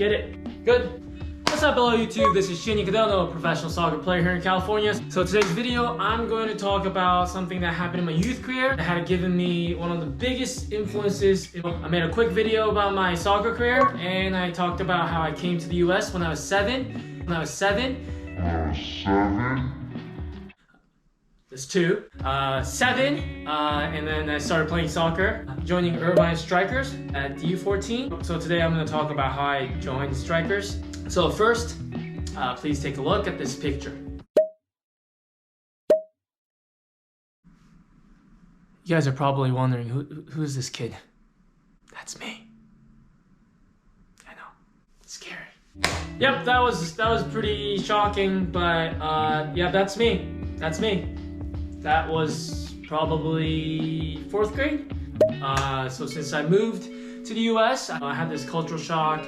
Get it? Good. What's up, hello YouTube? This is Shinya Kadono, a professional soccer player here in California. So today's video, I'm going to talk about something that happened in my youth career that had given me one of the biggest influences. I made a quick video about my soccer career, and I talked about how I came to the US when I was seven. There's two. Seven, and then I started playing soccer, joining Irvine Strikers at U14. So today I'm going to talk about how I joined Strikers. So first, please take a look at this picture. You guys are probably wondering, who's this kid? That's me. I know, it's scary. Yep, that was pretty shocking, but yeah, that's me. That's me. That was probably 4th grade. So since I moved to the US, I had this cultural shock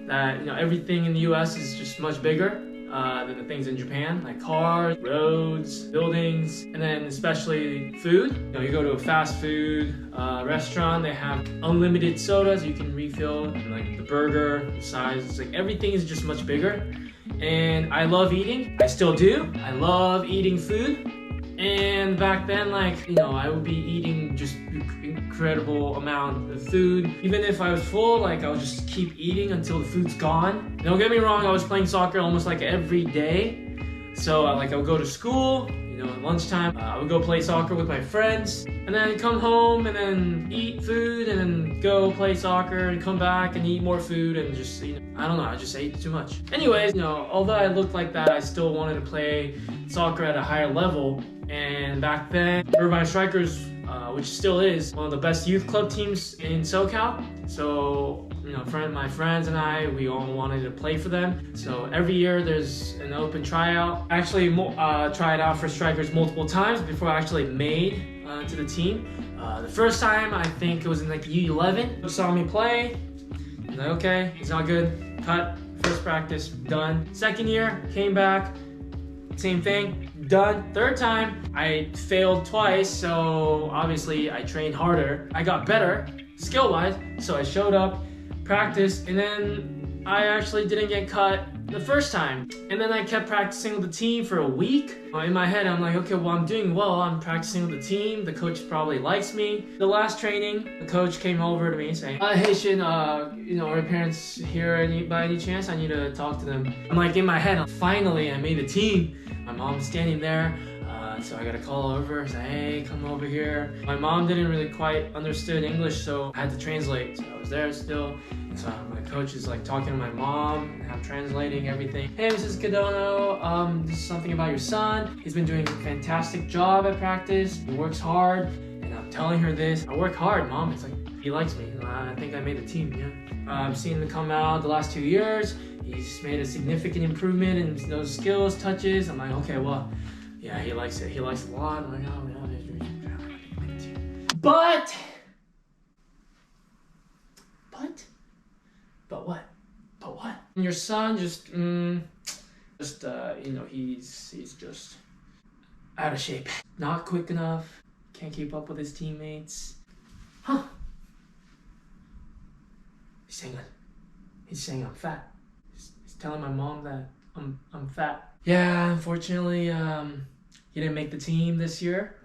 that everything in the US is just much bigger than the things in Japan, like cars, roads, buildings, and then especially food. You go to a fast food restaurant, they have unlimited sodas you can refill, and like the burger, the size, it's like everything is just much bigger. And I love eating. I still do. I love eating food. And back then, I would be eating just incredible amount of food. Even if I was full, I would just keep eating until the food's gone. Don't get me wrong, I was playing soccer almost every day. So I would go to school, at lunchtime, I would go play soccer with my friends, and then come home and then eat food and then go play soccer and come back and eat more food and just, I don't know, I just ate too much. Anyways, although I looked like that, I still wanted to play soccer at a higher level. And back then, Irvine Strikers, which still is one of the best youth club teams in SoCal. So, my friends and I, we all wanted to play for them. So every year there's an open tryout. I actually tried out for Strikers multiple times before I actually made to the team. The first time, I think it was in U11. Saw me play. Okay, he's not good. Cut. First practice, done. Second year, came back. Same thing, done. Third time, I failed twice, so obviously I trained harder. I got better, skill-wise, so I showed up, practiced, and then I actually didn't get cut the first time. And then I kept practicing with the team for a week. In my head, I'm like, okay, well, I'm doing well. I'm practicing with the team. The coach probably likes me. The last training, the coach came over to me saying, hey, Shin, are your parents here by any chance? I need to talk to them. I'm in my head, finally, I made the team. My mom's standing there, so I got a call over, say, hey, come over here. My mom didn't really quite understand English, so I had to translate. So I was there still. So my coach is talking to my mom, and I'm translating everything. Hey, Mrs. Kadono, this is something about your son. He's been doing a fantastic job at practice. He works hard, and I'm telling her this. I work hard, Mom. It's he likes me. I think I made the team, yeah. I've seen him come out the last 2 years. He's made a significant improvement in those skills, touches. I'm okay, well, yeah, he likes it. He likes it a lot. I'm oh, yeah. But what? Your son he's just out of shape. Not quick enough. Can't keep up with his teammates. Huh. He's saying I'm fat. He's telling my mom that I'm fat. Yeah, unfortunately, he didn't make the team this year.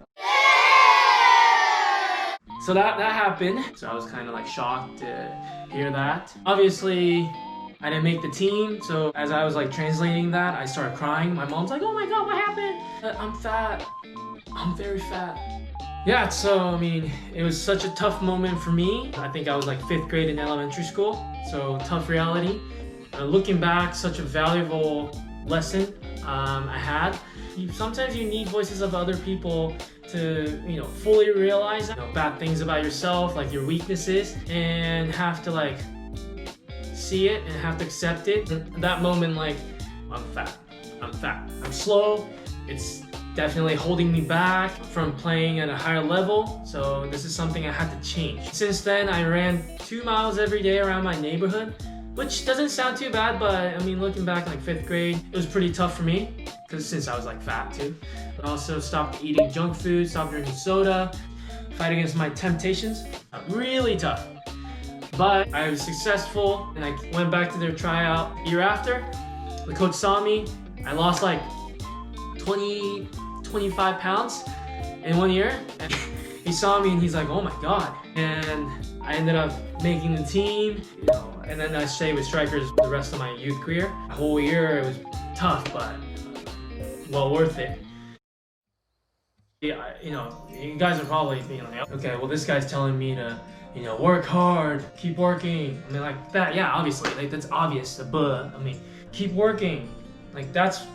So that happened. So I was kind of shocked to hear that. Obviously, I didn't make the team. So as I was translating that, I started crying. My mom's oh my God, what happened? I'm fat. I'm very fat. Yeah, so it was such a tough moment for me. I think I was 5th grade in elementary school. So tough reality. Looking back, such a valuable lesson I had. Sometimes you need voices of other people to fully realize bad things about yourself, your weaknesses, and have to see it and have to accept it. At that moment, I'm fat, I'm slow. It's definitely holding me back from playing at a higher level. So this is something I had to change. Since then, I ran 2 miles every day around my neighborhood, which doesn't sound too bad, but looking back 5th grade, it was pretty tough for me since I was fat too. But also stopped eating junk food, stopped drinking soda, fight against my temptations. Really tough. But I was successful and I went back to their tryout year after. The coach saw me. I lost like 25 pounds in 1 year. And he saw me and he's like, oh my God. And I ended up making the team, you know, and then I stayed with Strikers the rest of my youth career. A whole year, it was tough, but well worth it. Yeah, you know, you guys are probably thinking like, okay, well this guy's telling me to, you know, work hard, keep working. I mean, like that, yeah, obviously, like that's obvious, but I mean, keep working. Like that's,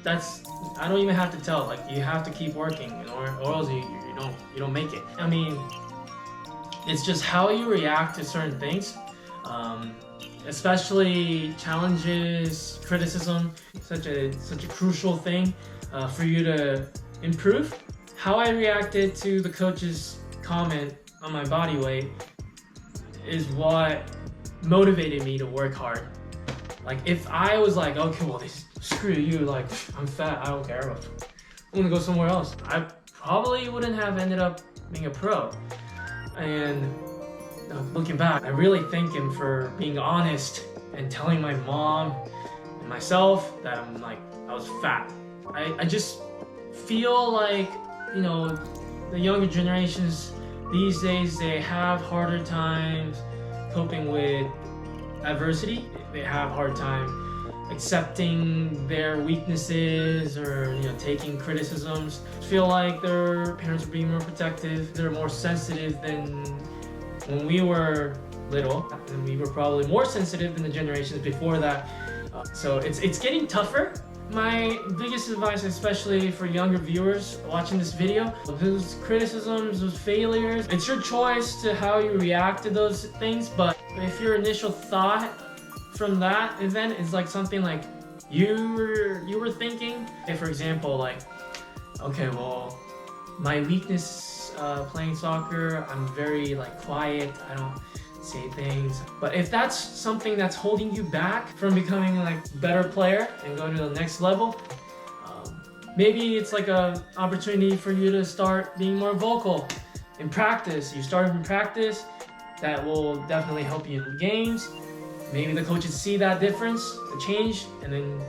I don't even have to tell, like you have to keep working, you know, or else you don't make it. I mean, it's just how you react to certain things, especially challenges, criticism, such a crucial thing for you to improve. How I reacted to the coach's comment on my body weight is what motivated me to work hard. Like if I was like, okay, well, screw you, like I'm fat, I don't care, I'm gonna go somewhere else, I probably wouldn't have ended up being a pro. And looking back, I really thank him for being honest and telling my mom and myself that I was fat. I just feel like, you know, the younger generations these days, they have harder times coping with adversity. They have a hard time accepting their weaknesses or, you know, taking criticisms. I feel like their parents are being more protective. They're more sensitive than when we were little, and we were probably more sensitive than the generations before that. So it's getting tougher. My biggest advice, especially for younger viewers watching this video, those criticisms, those failures, it's your choice to how you react to those things. But if your initial thought from that event is like something like you were thinking, for example, like, okay, well, my weakness playing soccer, I'm very like quiet, I don't say things. But if that's something that's holding you back from becoming like a better player and going to the next level, maybe it's like an opportunity for you to start being more vocal in practice. You start in practice, that will definitely help you in games. Maybe the coaches see that difference, the change, and then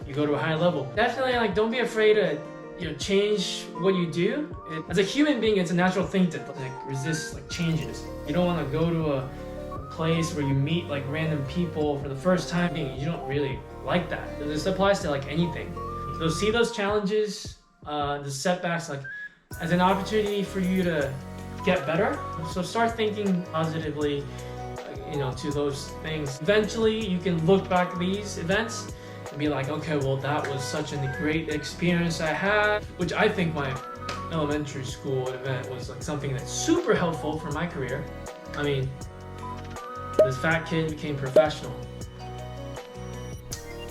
you go to a higher level. Definitely, like, don't be afraid to, you know, change what you do. As a human being, it's a natural thing to like resist like changes. You don't want to go to a place where you meet like random people for the first time. You don't really like that. This applies to like anything. So see those challenges, the setbacks, like as an opportunity for you to get better. So start thinking positively, you know, to those things. Eventually, you can look back at these events and be like, okay, well, that was such a great experience I had, which I think my elementary school event was like something that's super helpful for my career. I mean, this fat kid became professional.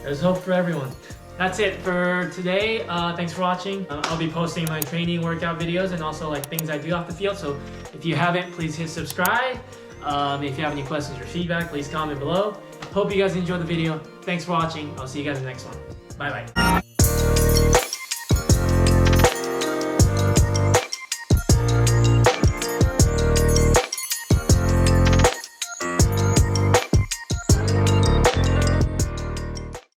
There's hope for everyone. That's it for today. Thanks for watching. I'll be posting my training workout videos and also like things I do off the field. So if you haven't, please hit subscribe. If you have any questions or feedback, please comment below. Hope you guys enjoyed the video. Thanks for watching. I'll see you guys in the next one. Bye bye.